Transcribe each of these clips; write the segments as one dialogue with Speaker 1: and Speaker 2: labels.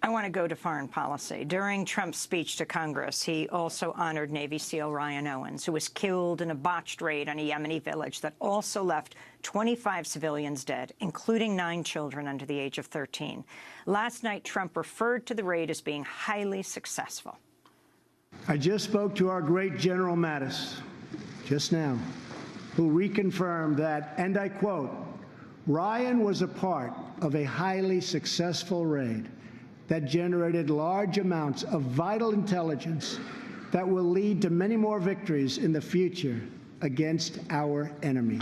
Speaker 1: I want to go to foreign policy. During Trump's speech to Congress, he also honored Navy SEAL Ryan Owens, who was killed in a botched raid on a Yemeni village that also left 25 civilians dead, including 9 children under the age of 13. Last night, Trump referred to the raid as being highly successful.
Speaker 2: I just spoke to our great General Mattis just now, who reconfirmed that, and I quote, "Ryan was a part of a highly successful raid that generated large amounts of vital intelligence that will lead to many more victories in the future against our enemy.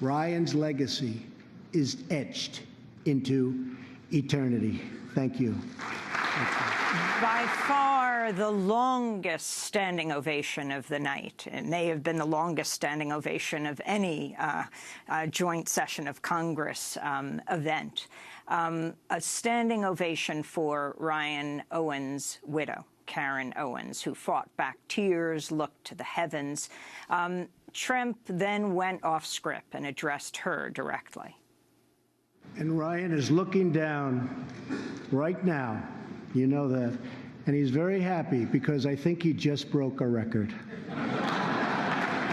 Speaker 2: Ryan's legacy is etched into eternity." Thank you.
Speaker 1: By far the longest standing ovation of the night. It may have been the longest standing ovation of any joint session of Congress event. A standing ovation for Ryan Owens' widow, Karen Owens, who fought back tears, looked to the heavens. Trump then went off script and addressed her directly.
Speaker 2: And Ryan is looking down right now. You know that. And he's very happy because I think he just broke a record.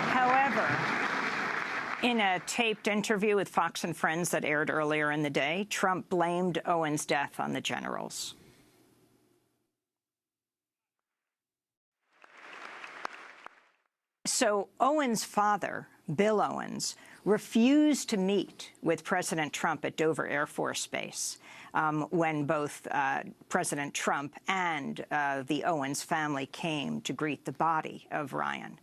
Speaker 1: However, in a taped interview with Fox and Friends that aired earlier in the day, Trump blamed Owens' death on the generals. So Owens' father, Bill Owens, refused to meet with President Trump at Dover Air Force Base when both President Trump and the Owens family came to greet the body of Ryan.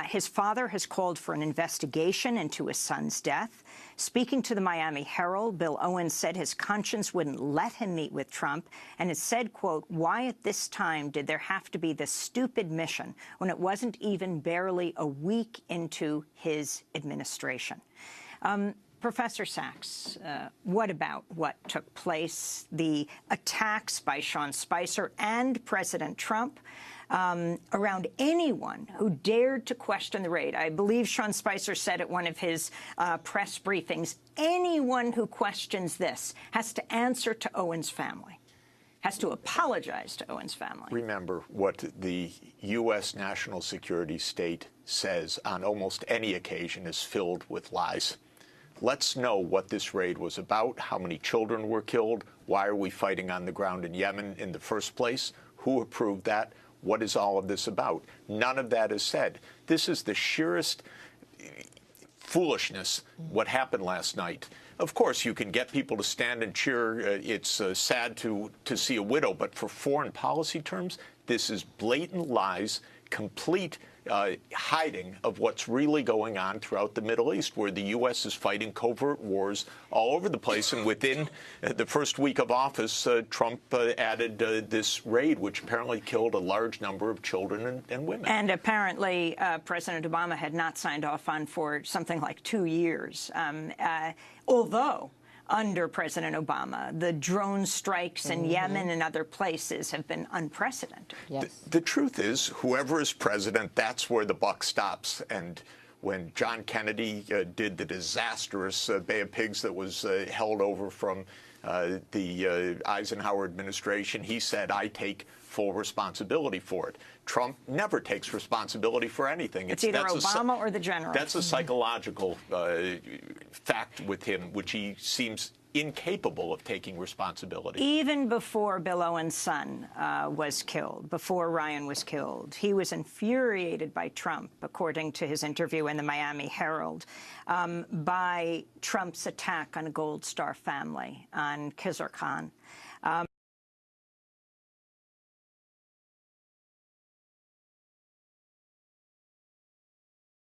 Speaker 1: His father has called for an investigation into his son's death. Speaking to the Miami Herald, Bill Owens said his conscience wouldn't let him meet with Trump and has said, quote, "Why at this time did there have to be this stupid mission when it wasn't even barely a week into his administration?" Professor Sachs, what about what took place, the attacks by Sean Spicer and President Trump around anyone who dared to question the raid? I believe Sean Spicer said at one of his press briefings, anyone who questions this has to answer to Owens' family, has to apologize to Owens' family.
Speaker 3: Remember what the U.S. national security state says on almost any occasion is filled with lies. Let's know what this raid was about, how many children were killed, why are we fighting on the ground in Yemen in the first place, who approved that, what is all of this about? None of that is said. This is the sheerest foolishness, what happened last night. Of course, you can get people to stand and cheer. It's sad to see a widow, but for foreign policy terms, this is blatant lies, complete hiding of what's really going on throughout the Middle East, where the U.S. is fighting covert wars all over the place. And within the first week of office, Trump added this raid, which apparently killed a large number of children and women.
Speaker 1: And apparently President Obama had not signed off on for something like 2 years, although under President Obama, the drone strikes in Yemen and other places have been unprecedented.
Speaker 4: Yes.
Speaker 3: The truth is, whoever is president, that's where the buck stops. And when John Kennedy did the disastrous Bay of Pigs that was held over from the Eisenhower administration, he said, "I take full responsibility for it." Trump never takes responsibility for anything.
Speaker 1: It's either Obama or the general.
Speaker 3: That's a psychological fact with him, which he seems incapable of taking responsibility.
Speaker 1: Even before Bill Owens' son was killed, before Ryan was killed, he was infuriated by Trump, according to his interview in the Miami Herald, by Trump's attack on a Gold Star family, on Khizr Khan.